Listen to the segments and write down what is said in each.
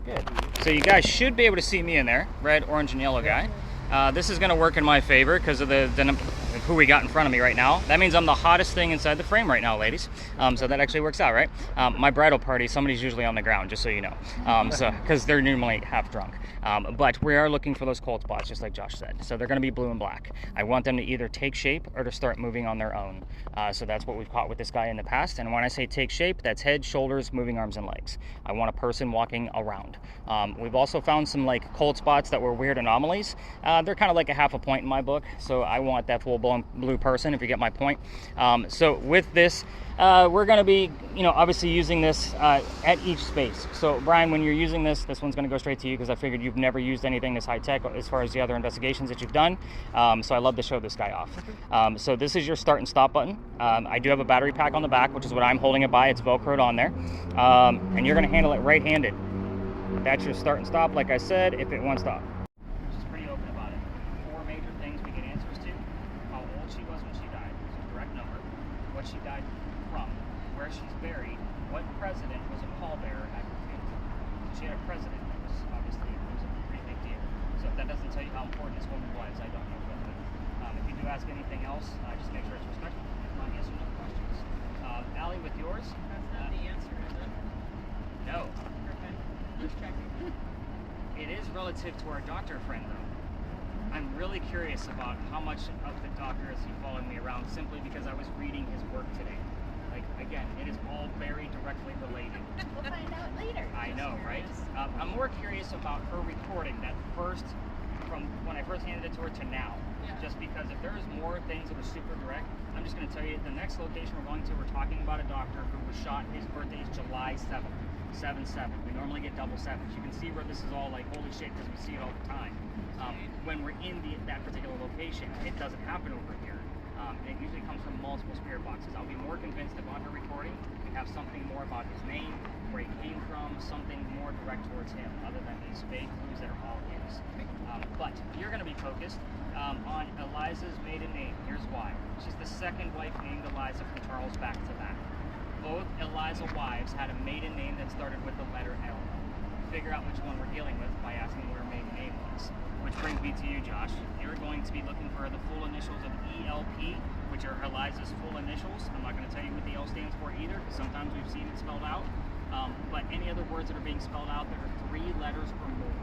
Good. So you guys should be able to see me in there, red, orange, and yellow guy. This is going to work in my favor because of who we got in front of me right now. That means I'm the hottest thing inside the frame right now, ladies. So that actually works out, right? My bridal party, somebody's usually on the ground, just so you know. So because they're normally half drunk. But we are looking for those cold spots, just like Josh said. So they're going to be blue and black. I want them to either take shape or to start moving on their own. So that's what we've caught with this guy in the past. And when I say take shape, that's head, shoulders, moving arms and legs. I want a person walking around. We've also found some like cold spots that were weird anomalies. They're kind of like a half a point in my book. So I want that full-blown blue person, if you get my point. So with this, we're going to be, obviously using this at each space. So Brian, when you're using this one's going to go straight to you because I figured you've never used anything this high tech as far as the other investigations that you've done. So I love to show this guy off. So this is your start and stop button. I do have a battery pack on the back, which is what I'm holding it by. It's Velcroed on there. And you're going to handle it right-handed. That's your start and stop, like I said, if it wants to. She's pretty open about it. 4 major things we get answers to. How old she was when she died, which is a direct number. What she died from. Where she's buried. What president was a pallbearer at her funeral. She had a president that was obviously a pretty big deal. So if that doesn't tell you how important this woman was, I don't know what will. If you do ask anything else, just make sure it's respectful. If not, yes or no questions. Allie, with yours? That's not the answer, is it? No. Okay. Just checking. It is relative to our doctor friend, though. I'm really curious about how much of the doctor is he following me around simply because I was reading his work today. Like, again, it is all very directly related. We'll find out later. I know, right? I'm more curious about her recording that first, from when I first handed it to her to now. Yeah. Just because if there's more things that are super direct, I'm just going to tell you the next location we're going to, we're talking about a doctor who was shot, his birthday is July 7th. 7-7. We normally get double sevens. You can see where this is all like holy shit because we see it all the time. When we're in that particular location, it doesn't happen over here. It usually comes from multiple spirit boxes. I'll be more convinced if on her recording we have something more about his name, where he came from, something more direct towards him, other than these vague clues that are all his. But you're going to be focused on Eliza's maiden name. Here's why. She's the second wife named Eliza from Charles back to back. Both Eliza wives had a maiden name that started with the letter L. Figure out which one we're dealing with by asking what her maiden name was. Which brings me to you, Josh. You're going to be looking for the full initials of ELP, which are Eliza's full initials. I'm not going to tell you what the L stands for either, because sometimes we've seen it spelled out. But any other words that are being spelled out that are 3 letters or more.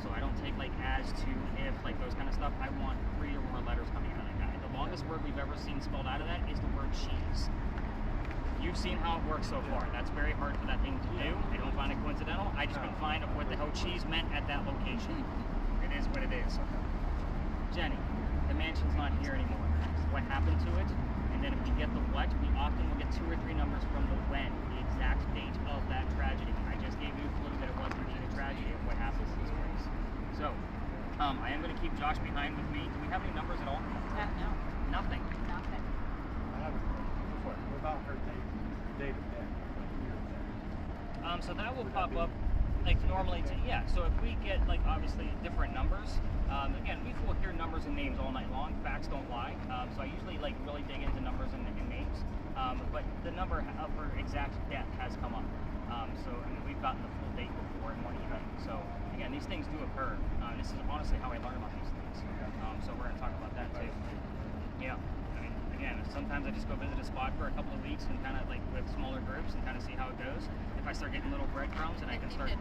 So I don't take like as, to, if, like those kind of stuff. I want 3 or more letters coming out of that guy. The longest word we've ever seen spelled out of that is the word cheese. You've seen how it works so far. That's very hard for that thing to do. I don't find it coincidental. I just couldn't find what the hell cheese meant at that location. It is what it is. Jenny, the mansion's not here anymore. What happened to it? And then if we get the what, we often will get 2 or 3 numbers from the when, the exact date of that tragedy. I just gave you a clue that it wasn't really a tragedy of what happens in this place. So, I am going to keep Josh behind with me. Do we have any numbers at all? No. Nothing. Nothing. I have a question. What about her date of death? So that will pop up like normally. So if we get like obviously different numbers, again, we will hear numbers and names all night long. Facts don't lie. So I usually like really dig into numbers and names. But the number of her exact death has come up. So I mean, we've gotten the full date before in one event. So again, these things do occur. This is honestly how I learn about these things. So we're going to talk about that too. Yeah. I mean, again, sometimes I just go visit a spot for a couple of weeks and kind of like with smaller groups and kind of see how it goes. If I start getting little breadcrumbs and I can start.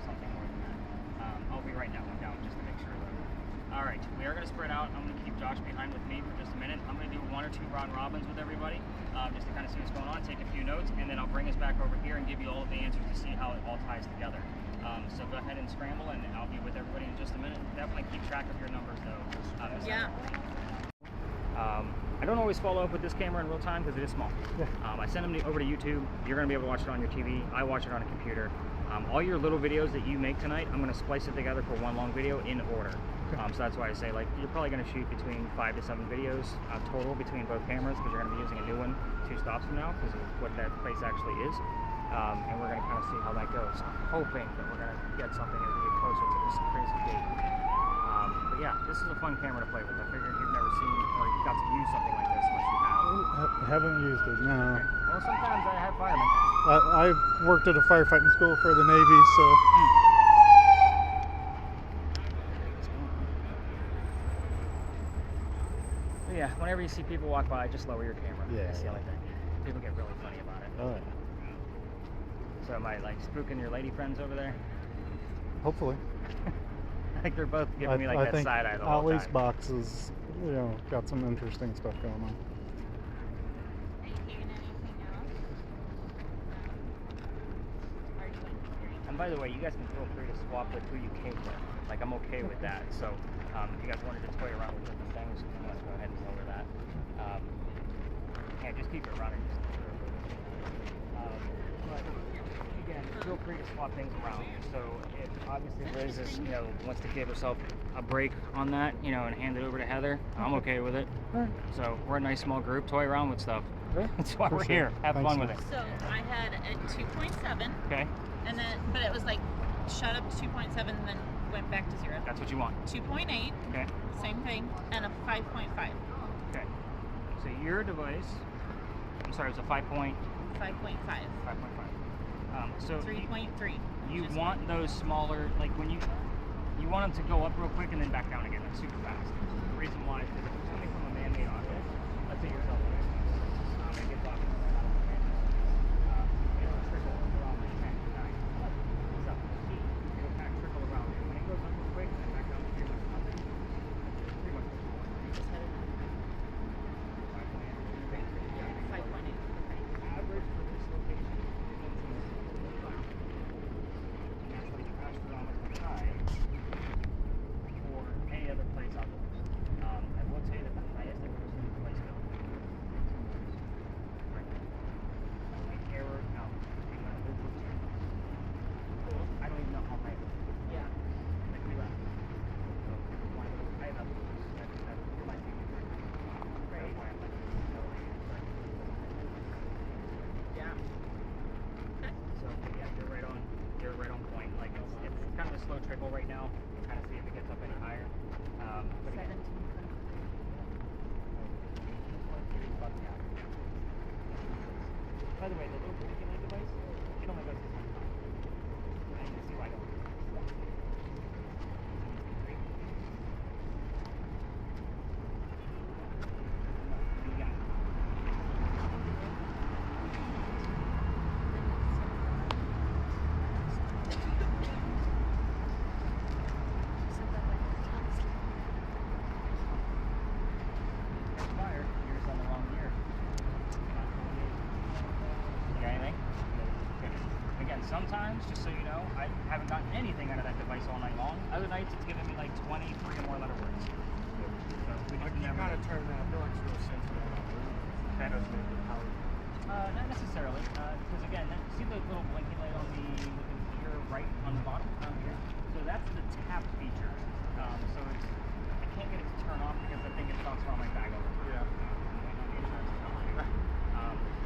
Something more than that. I'll be writing that one down just to make sure. All right, we are going to spread out. I'm going to keep Josh behind with me for just a minute. I'm going to do 1 or 2 round robins with everybody, just to kind of see what's going on, take a few notes, and then I'll bring us back over here and give you all of the answers to see how it all ties together. So go ahead and scramble, and I'll be with everybody in just a minute. Definitely keep track of your numbers, though. Yeah. I don't always follow up with this camera in real time because it is small. I send them over to YouTube. You're going to be able to watch it on your TV. I watch it on a computer. All your little videos that you make tonight, I'm going to splice it together for one long video in order. So that's why I say, like, you're probably going to shoot between 5 to 7 videos total between both cameras because you're going to be using a new one 2 stops from now because of what that place actually is. And we're going to kind of see how that goes. I'm hoping that we're going to get something as we get closer to this crazy date. But yeah, this is a fun camera to play with. I figured you've never seen or got to use something like this unless you have. Haven't used it, no. Okay. Well, sometimes I have firemen. I worked at a firefighting school for the Navy, so But yeah, whenever you see people walk by, just lower your camera. Yeah, That's the yeah. only thing. People get really funny about it. oh yeah. So am I like spooking your lady friends over there? Hopefully. Like they're both giving me like I that think side eye the whole Ollie's time. box is, got some interesting stuff going on. Are you taking anything else? Are you going to drink? And by the way, you guys can feel free to swap with who you came with. Like I'm okay with that. So if you guys wanted to toy around with different things, you want to go ahead and lower that. Yeah, just keep it running. But again, feel free to swap things around. So if obviously Liz is, wants to give herself a break on that, and hand it over to Heather, I'm okay with it. Alright. So we're a nice small group, toy around with stuff. Okay. That's why For we're sure. here. Have Thanks, fun man. with it. So I had a 2.7, Okay, and then but it was like shot up to 2.7, and then went back to 0. that's what you want. 2.8, Okay. same thing, and a 5.5. Okay. So your device, I'm sorry, it was a 5.5. 5.5. So 3.3. you Just- want those smaller, like when you want them to go up real quick and then back down again, like super fast. The reason why is because if it's coming from a man-made object, let's say your cell phone, it gets off. It'll trickle around the tank. So it'll kind of trickle around. And when it goes up real quick and then back down to pretty much nothing, pretty much Just had it 5.8. average for this location is 15. And that's like astronomically high for any other place outdoors. I will tell you that the highest I've ever seen a place go. Right there. Like error out. Being like over 2. I don't even know how high it is. Yeah. Like we left. So one of those high levels, that might be great. That's why I'm like, Yeah. So yeah, you're right on. You're right on point. Like it's kind of a slow trickle right now. We'll kind of see if it gets up any higher. But again, 17. by the way, the little drinking light device, it only goes to 25. I can see why I don't. You got it. Fire, you're just on the wrong year. You got anything? Okay. Again, sometimes, just so you know, I haven't gotten anything out of that device all night long. Other nights, it's giving me like 23 or more letter words. So we Like just you never. gotta turn that. I feel like it's real sensitive. That does make it power. Not necessarily, because again, see the little blinking light on the here right on the bottom down here. So that's the tap feature. So it's I can't get it to turn off because the thing gets bounced around my bag over. Yeah.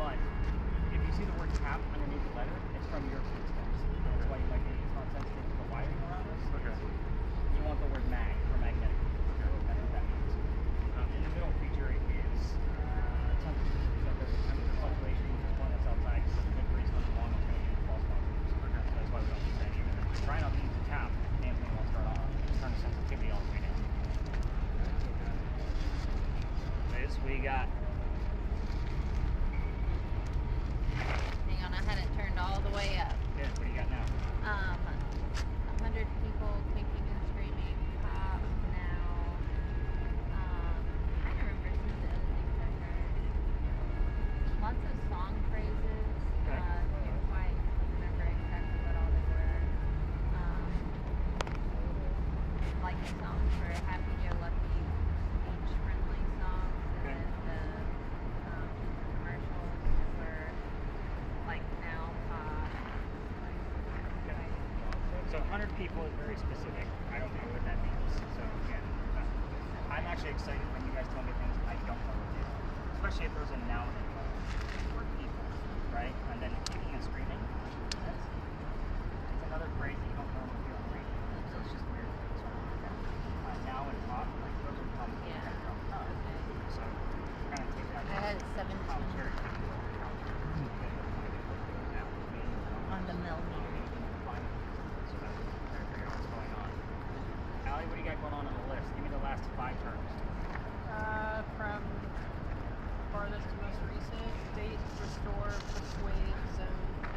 But if you see the word tap underneath the letter, it's from your systems. That's why you might be it's not sensitive to the wiring around this. Okay. You want the word mag for magnetic. That's what that means. In the middle feature is temperature. So if there's a temperature fluctuation, there's one that's outside, so the breeze comes along, it's going to use false positives. So that's why we don't use that either. Try not to use the tap, and everything will start off. Turn the sensitivity all the way down. Liz, what do you got? Hang on, I had it turned all the way up. Liz, what do you got now? 100 people kicking and screaming, pop now. I don't remember some of the other things I heard. Lots of song phrases. Okay. Can't quite remember exactly what all they were. Like the songs for Happy Go Lucky, beach friendly songs, Okay. and then the commercials were like now pop. So 100 people is very specific. I don't know what that means. So again, I'm actually excited when you guys tell me things I don't know what they are. Especially if there's a noun involved. For people, right? And then kicking and screaming. It's another phrase that you don't normally hear on the radio. So it's just weird. Now and pop, like those are probably Yeah. from. So kind of take that. I had 17 Restore Persuade Zone 15.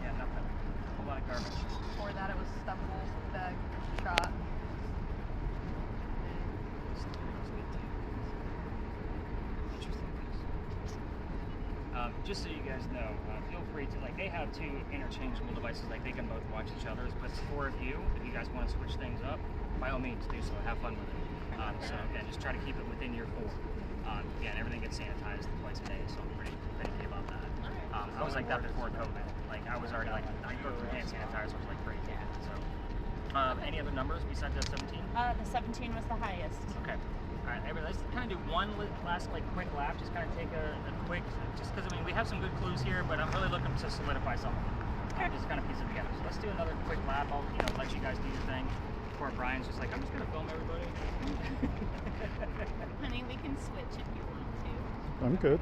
Yeah, nothing. A whole lot of garbage. Before that, it was Stumble, Beg, Shot. Just so you guys know, feel free to, like, they have two interchangeable devices, like they can both watch each other's, but it's four of you. If you guys want to switch things up, by all means do so. Have fun with it. So again, just try to keep it within your four. Again, everything gets sanitized twice a day, so I'm pretty key about that. I was like that before COVID. Like I was already like, I go through hand sanitizer, was like crazy. So, any other numbers besides that 17? The 17 was the highest. Okay. All right, everybody, let's kind of do one last like quick lap. Just kind of take a quick, just because I mean we have some good clues here, but I'm really looking to solidify something. Just kind of piece it together. So let's do another quick lap. I'll let you guys do your thing. Before Brian's just like, I'm just gonna film everybody. Honey, we can switch if you want to. I'm good.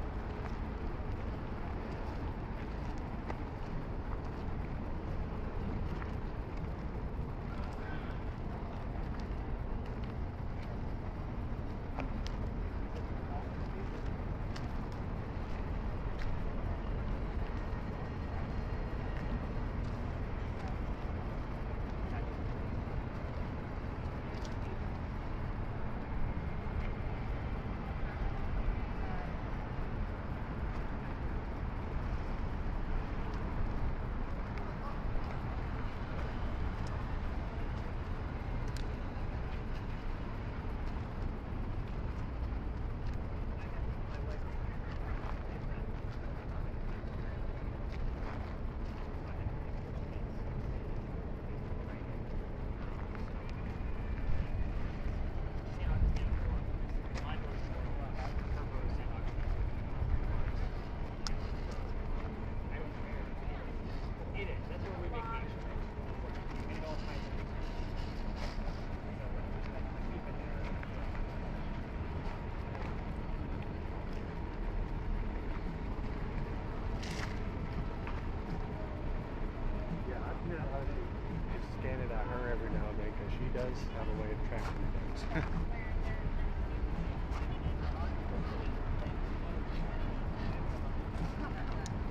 Just scan it at her every now and then because she does have a way of tracking things.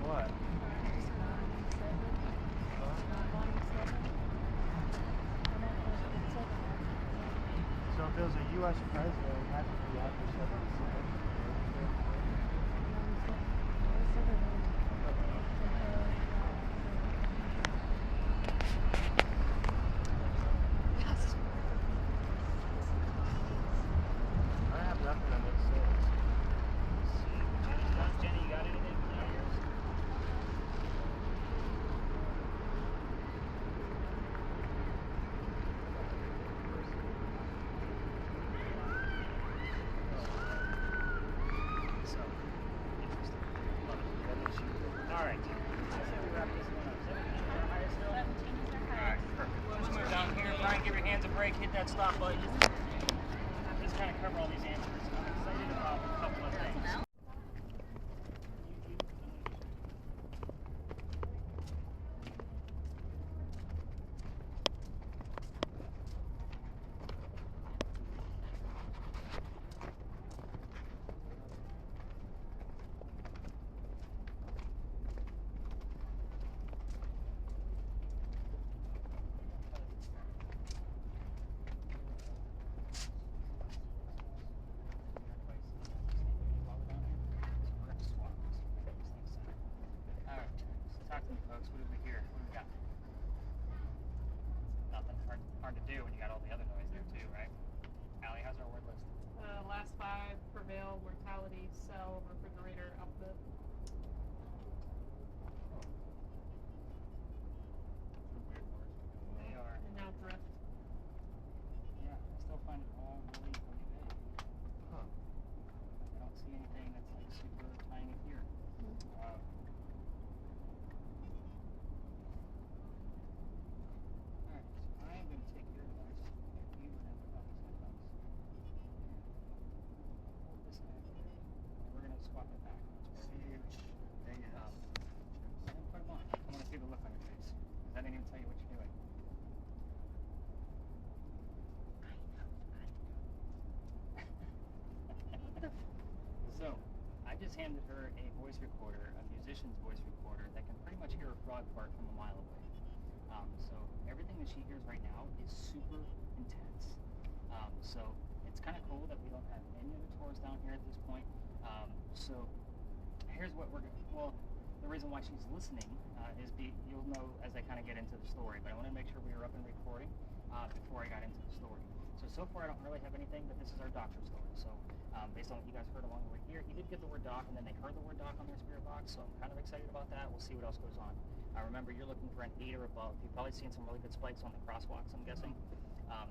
What? So if it was a U.S. president, it had to be after 77. I have nothing on this list. Jenny, you got anything? So, interesting. Love it. All right. I say we wrap this one up. 17 is our highest still? 17 is our All right, highest. perfect. Let's move down here. Brian, give your hands a break. Hit that stop button. Just kind of cover all these answers. I'm excited about a couple of things. Alright, so talk to me folks, what did we hear? What do we got? Nothing hard to do when you got all the other noise there too, right? Allie, how's our word list? Last 5, Prevail, Mortality, Cell, Refrigerator, Outfit. They are. And now Drift. Yeah, I still find it all really, really vague. Huh. I don't see anything that's like super tying it here. Alright, so I am going to take your advice. If you have copies of those. Hold this guy over there. And we're going to swap it back. Dang it. I didn't put them on. I want to see the look on your face. Because I didn't even tell you what you're doing. So, I just just handed her a voice recorder, a musician's voice recorder that can pretty much hear a frog fart from a mile away. So everything that she hears right now is super intense. So it's kind of cool that we don't have any other tourists down here at this point. So here's what we're going. Well, the reason why she's listening you'll know as I kind of get into the story. But I want to make sure we were up and recording before I got into the story. So far I don't really have anything, but this is our doctor story. So based on what you guys heard along the way here, he did get the word doc, and then they heard the word doc on their spirit box. So I'm kind of excited about that. We'll see what else goes on. Remember, you're looking for an 8 or above. You've probably seen some really good spikes on the crosswalks, I'm guessing.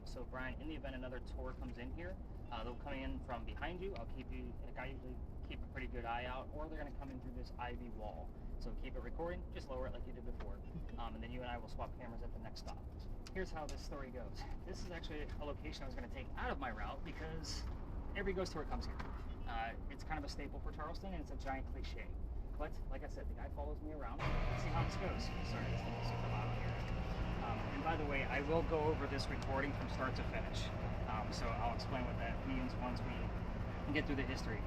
So Brian, in the event another tour comes in here, they'll come in from behind you. I usually keep a pretty good eye out, or they're going to come in through this ivy wall. So keep it recording, just lower it like you did before. And then you and I will swap cameras at the next stop. Here's how this story goes. This is actually a location I was going to take out of my route because every ghost tour comes here. It's kind of a staple for Charleston, and it's a giant cliche. But like I said, the guy follows me around. Let's see how this goes. Sorry, it's a little super loud here. And by the way, I will go over this recording from start to finish. So I'll explain what that means once we get through the history.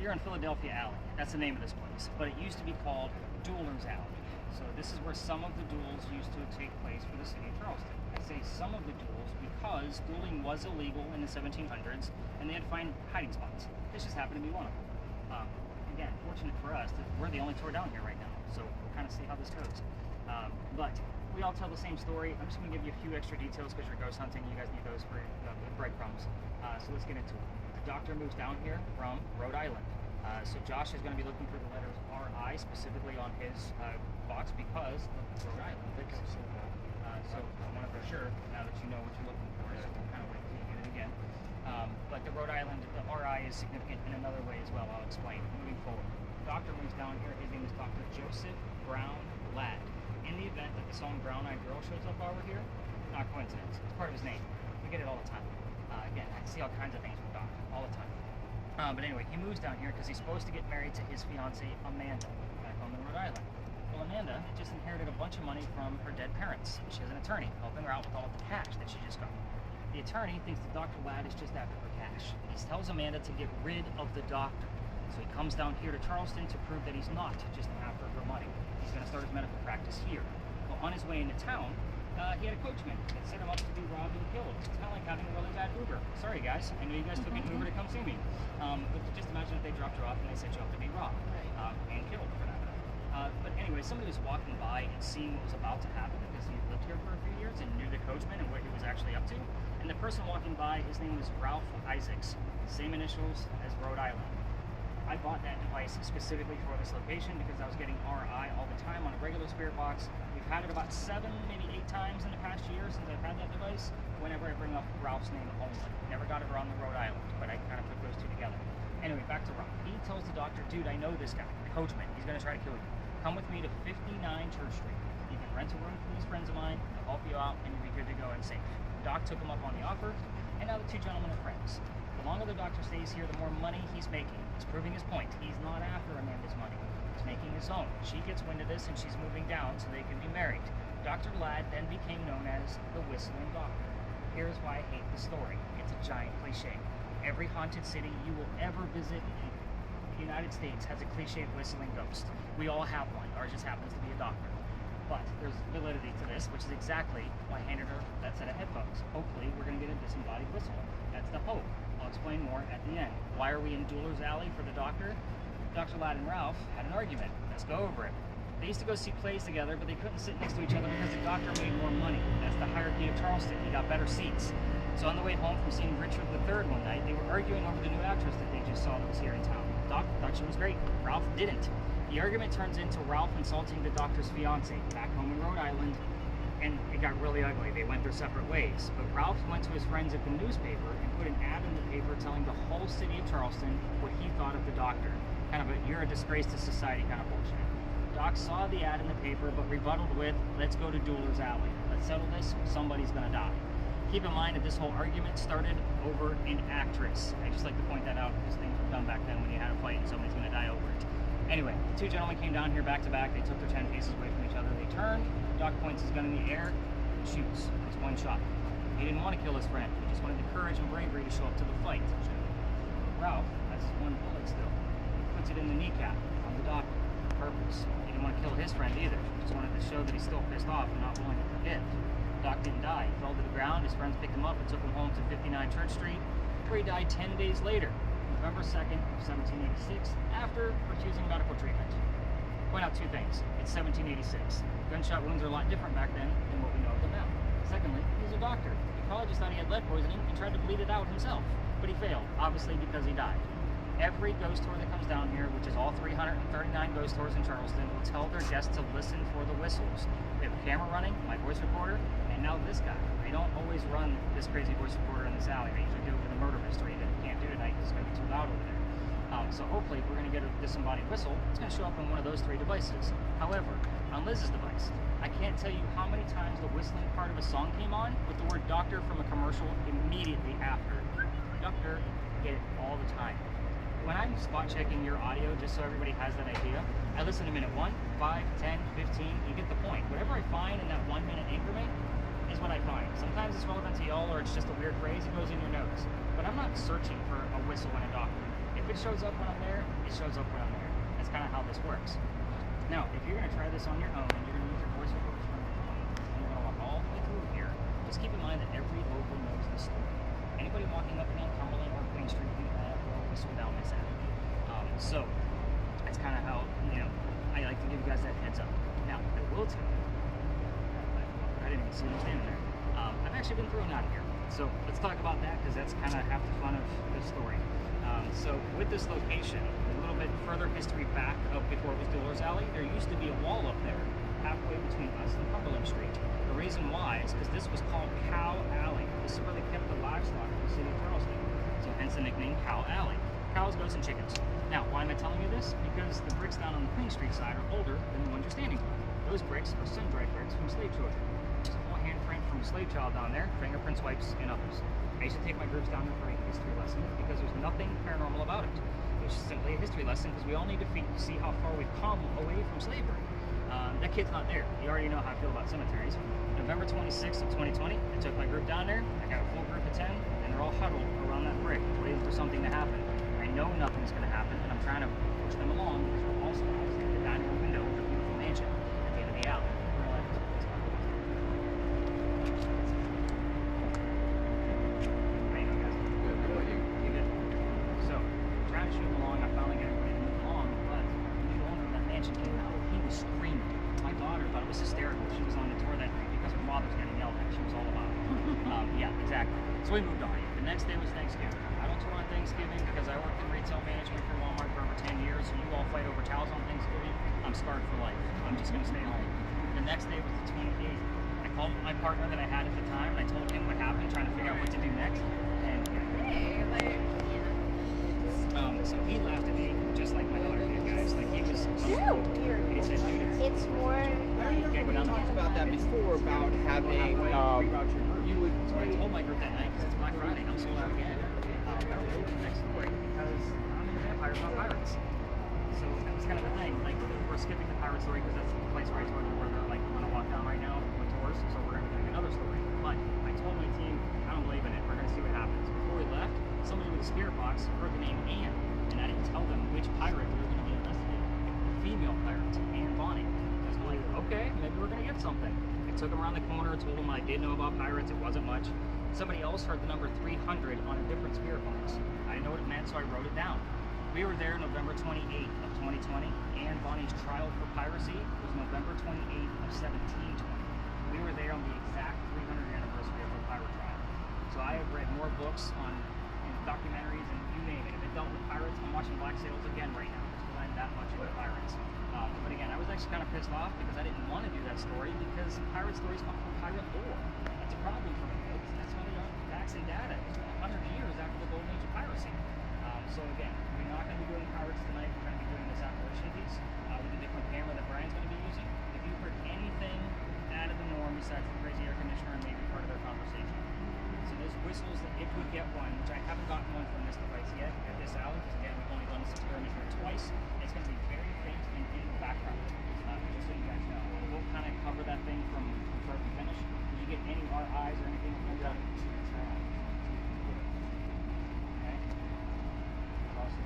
You're in Philadelphia Alley. That's the name of this place. But it used to be called Duelers Alley. So this is where some of the duels used to take place for the city of Charleston. I say some of the duels because dueling was illegal in the 1700s, and they had to find hiding spots. This just happened to be one of them. Again, fortunate for us that we're the only tour down here right now, so we'll kind of see how this goes. But we all tell the same story. I'm just going to give you a few extra details because you're ghost hunting. You guys need those for breadcrumbs. So let's get into it. The doctor moves down here from Rhode Island. So Josh is going to be looking for the letters RI specifically on his box because of Rhode Island. I think I've seen that. So I want to for sure, now that you know what you're looking for, so we'll kind of wait until you get it again. But the Rhode Island, the RI is significant in another way as well. I'll explain moving forward. The doctor moves down here. His name is Dr. Joseph Brown Ladd. In the event that the song Brown Eyed Girl shows up over here, not coincidence. It's part of his name. We get it all the time. Again, I see all kinds of things with Doc all the time. But anyway, he moves down here because he's supposed to get married to his fiancée, Amanda, back home in Rhode Island. Well, Amanda just inherited a bunch of money from her dead parents. She has an attorney helping her out with all of the cash that she just got. The attorney thinks that Dr. Ladd is just after her cash. He tells Amanda to get rid of the doctor. So he comes down here to Charleston to prove that he's not just after her money. He's going to start his medical practice here. Well, on his way into town, he had a coachman that set him up to be robbed and killed. It's kind of like having a really bad Uber. Sorry guys, I know you guys took an Uber to come see me. But just imagine if they dropped you off and they set you up to be robbed and killed for that. But anyway, somebody was walking by and seeing what was about to happen because he lived here for a few years and knew the coachman and what he was actually up to. And the person walking by, his name was Ralph Isaacs, same initials as Rhode Island. I bought that device specifically for this location because I was getting RI all the time on a regular spirit box. We've had it about 7, maybe 8 times in the past year since I've had that device. Whenever I bring up Ralph's name only. Never got it around the Rhode Island, but I kind of put those two together. Anyway, back to Ralph. He tells the doctor, dude, I know this guy, the coachman. He's going to try to kill you. Come with me to 59 Church Street. You can rent a room from these friends of mine. They'll help you out, and you'll be good to go and safe. Doc took him up on the offer, and now the two gentlemen are friends. The longer the doctor stays here, the more money he's making. He's proving his point. He's not after Amanda's money. He's making his own. She gets wind of this, and she's moving down so they can be married. Dr. Ladd then became known as the Whistling Doctor. Here's why I hate the story. It's a giant cliche. Every haunted city you will ever visit in the United States has a cliched whistling ghost. We all have one. Ours just happens to be a doctor. But there's validity to this, which is exactly why I handed her that set of headphones. Hopefully, we're going to get a disembodied whistle. That's the hope. I'll explain more at the end. Why are we in Duelers Alley for the doctor? Dr. Ladd and Ralph had an argument. Let's go over it. They used to go see plays together, but they couldn't sit next to each other because the doctor made more money. That's the hierarchy of Charleston. He got better seats. So on the way home from seeing Richard III one night, they were arguing over the new actress that they just saw that was here in town. The doc thought she was great. Ralph didn't. The argument turns into Ralph insulting the doctor's fiancée back home in Rhode Island, and it got really ugly. They went their separate ways. But Ralph went to his friends at the newspaper and put an ad in the paper telling the whole city of Charleston what he thought of the doctor. Kind of a, you're a disgrace to society kind of bullshit. Doc saw the ad in the paper, but rebutted with, let's go to Duelers Alley. Let's settle this, somebody's gonna die. Keep in mind that this whole argument started over an actress. I just like to point that out because things were done back then when you had a fight and somebody's gonna die over it. Anyway, the two gentlemen came down here back to back. They took their 10 paces away from each other. They turned, Doc points his gun in the air and shoots. It's one shot. He didn't want to kill his friend. He just wanted the courage and bravery to show up to the fight. Ralph, as one bullet still. He puts it in the kneecap on the doctor. Purpose. He didn't want to kill his friend either. Just wanted to show that he's still pissed off and not willing to forgive. Doc didn't die. He fell to the ground. His friends picked him up and took him home to 59 Church Street, where he died 10 days later, November 2nd of 1786, after refusing medical treatment. Point out two things. It's 1786. Gunshot wounds are a lot different back then than what we know of them now. Secondly, he's a doctor. He probably just thought he had lead poisoning and tried to bleed it out himself, but he failed, obviously because he died. Every ghost tour that comes down here, which is all 339 ghost tours in Charleston, will tell their guests to listen for the whistles. We have a camera running, my voice recorder, and now this guy. They don't always run this crazy voice recorder in this alley. They usually do it with a murder mystery that we can't do tonight because it's going to be too loud over there. So hopefully, if we're going to get a disembodied whistle, it's going to show up on one of those three devices. However, on Liz's device, I can't tell you how many times the whistling part of a song came on with the word doctor from a commercial immediately after. Doctor, get it all the time. When I'm spot checking your audio, just so everybody has that idea, I listen to minute 1, 5, 10, 15, you get the point. Whatever I find in that 1 minute increment is what I find. Sometimes it's relevant to y'all or it's just a weird phrase that goes in your notes. But I'm not searching for a whistle in a doctor. If it shows up when I'm there, it shows up when I'm there. That's kind of how this works. Now, if you're going to try this on your own and you're going to use your voice recorder from your phone and you're going to walk all the way through here, just keep in mind that every local knows the story. Anybody walking up and down Cumberland or Queen Street, you all will whistle down this alley. So that's kind of how, I like to give you guys that heads up. Now, I will tell you, I didn't even see him standing there. I've actually been thrown out of here. So let's talk about that because that's kind of half the fun of the story. So with this location, a little bit further history back up before it was Dealer's Alley, there used to be a wall up there halfway between us and Cumberland Street. The reason why is because this was called Cow Alley. This is where they kept the livestock in the city of Charleston. So hence the nickname Cow Alley. Cows, goats, and chickens. Now, why am I telling you this? Because the bricks down on the Queen Street side are older than the ones you're standing on. Those bricks are sun-dried bricks from slave children. There's a whole handprint from a slave child down there, fingerprint swipes, and others. I used to take my groups down there for a history lesson because there's nothing paranormal about it. It was simply a history lesson because we all need to see how far we've come away from slavery. That kid's not there. You already know how I feel about cemeteries. November 26th of 2020, I took my group down there. I got a full group of 10, and they're all huddled around that brick, waiting for something to happen. I know nothing's going to happen, and I'm trying to push them along because we're all spots at the dining room window of the beautiful mansion at the end of the alley. We're like, how you doing, guys? Good. How about you? You good? So, trying to shoot them along. I finally got everybody to move along, but the new owner of that mansion came out. He was screaming. My daughter thought it was hysterical. She was on the tour that night because her father was getting yelled at. She was all about it. Yeah, exactly. So we moved on. The next day was Thanksgiving. I don't tour on Thanksgiving because I worked in retail management for Walmart for over 10 years, so you all fight over towels on Thanksgiving. I'm scarred for life. I'm just going to stay home. The next day was the 28th. I called my partner that I had at the time, and I told him what happened, trying to figure out what to do next. And so he laughed at me, just like my daughter did, guys. Like he was. He said, dude, It's more okay, go down We talked about that before about having you would. So I told my group that night because it's Black Friday. I'm sold out again. I don't know the next story because I'm in vampires, not pirates. So that was kind of the thing. Like we're skipping the pirate story because that's the place where I told you where they're like going to walk down right now with tours. So we're going to be doing another story. But I told my team I don't believe in it. We're going to see what happens. Before we left, somebody with a spirit box heard the name Anne, and I didn't tell them which pirate we were going to be investigating. The female pirate, Anne Bonny. I was like, okay, maybe we're going to get something. I took them around the corner, told them I did know about pirates. It wasn't much. Somebody else heard the number 300 on a different spirit box. I didn't know what it meant, so I wrote it down. We were there November 28th of 2020. Anne Bonny's trial for piracy was November 28th of 1720. We were there on the exact 300th anniversary of her pirate trial. So I have read more books on documentaries and you name it. If it dealt with pirates, I'm watching Black Sails again right now because I'm that much into pirates. But again, I was actually kind of pissed off because I didn't want to do that story because pirate stories come from pirate lore. That's a problem for me. That's why they aren't facts and data. It's been 100 years after the golden age of piracy. So again, we're not going to be doing pirates tonight. We're going to be doing this apparition piece with a different camera that Brian's going to be using. If you've heard anything out of the norm besides the crazy air conditioner and maybe part of their conversation. So those whistles, that if we get one, which I haven't gotten one from this device yet at this alley, because again, we've only done this experiment here twice, it's going to be very faint and in the background, just so you guys know. We'll kind of cover that thing from start to finish. If you get any of our eyes or anything, we'll okay? Across the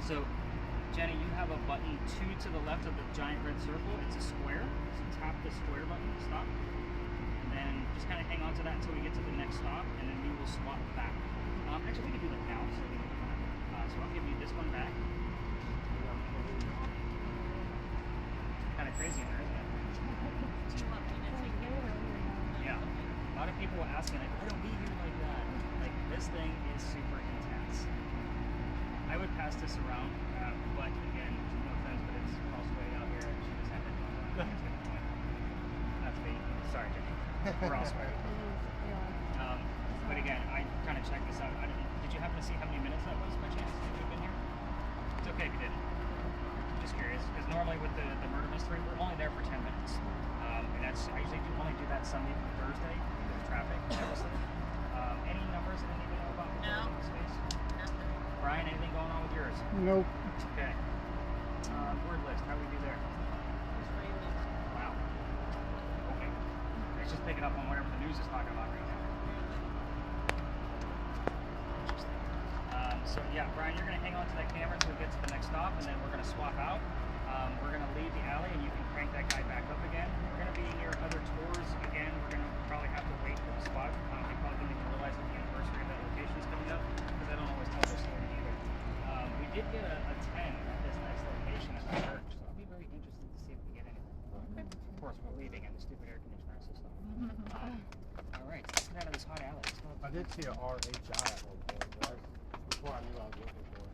So, Jenny, you have a button 2 to the left of the giant red circle. It's a square. So tap the square button to stop. And then just kind of hang on to that until we get to the next stop, and then we will swap back. Actually, we can do that now. So, so I'll give you this one back. Kind of crazy in there, isn't it? Do you want me to take it? Yeah. A lot of people were asking, like, why don't we do like that? Like, this thing is super intense. I would pass this around, but again, no offense, but it's crossway out here, and she just had it on. That's me. Sorry, Jenny. Crossway. But again, I kind of checked this out. Did you happen to see how many minutes that was by chance? Did you have been here? It's okay if you didn't. Just curious, because normally with the murder mystery, we're only there for 10 minutes. And that's, I usually only do that Sunday through Thursday because of traffic, obviously. Any numbers that I need to know about with No. the space? Nothing. Brian, anything going on with yours? Nope. Okay. Word list, how do we do there? Just where you live. Wow. Okay. It's just picking up on whatever the news is talking about right now. Interesting. So yeah, Brian, you're gonna hang on to that camera until we get to the next stop, and then we're gonna swap out. We're gonna leave the alley, and you can crank that guy back up again. We're gonna be near other tours again. We're gonna probably have to wait for the spot. They probably didn't even realize that the anniversary of that location is coming up because they don't always tell their story either. We did get a 10 at this next location at the church, so I'll be very interested to see if we get anything. Of course, we're leaving in the stupid air conditioner system. All right, let's get out of this hot alley. Let's go. I did see a RHI at one point, but before I knew I was looking for it.